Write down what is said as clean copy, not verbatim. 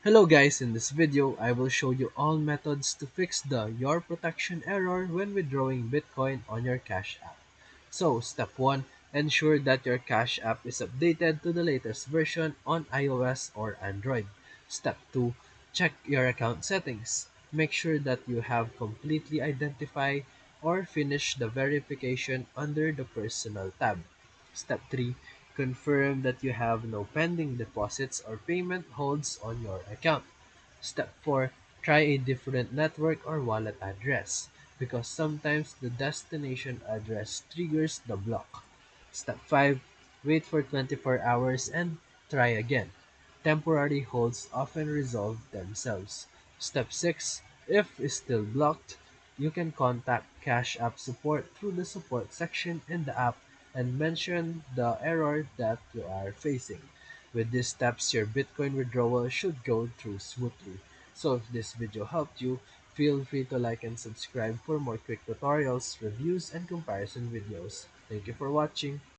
Hello guys, in this video, I will show you all methods to fix the Your Protection error when withdrawing Bitcoin on your Cash App. So, step 1, ensure that your Cash App is updated to the latest version on iOS or Android. Step 2, check your account settings. Make sure that you have completely identified or finished the verification under the Personal tab. Step 3, confirm that you have no pending deposits or payment holds on your account. Step 4, try a different network or wallet address because sometimes the destination address triggers the block. Step 5, wait for 24 hours and try again. Temporary holds often resolve themselves. Step 6, if it's still blocked, you can contact Cash App support through the support section in the app and mention the error that you are facing. With these steps, your Bitcoin withdrawal should go through smoothly. So if this video helped you, feel free to like and subscribe for more quick tutorials, reviews, and comparison videos. Thank you for watching.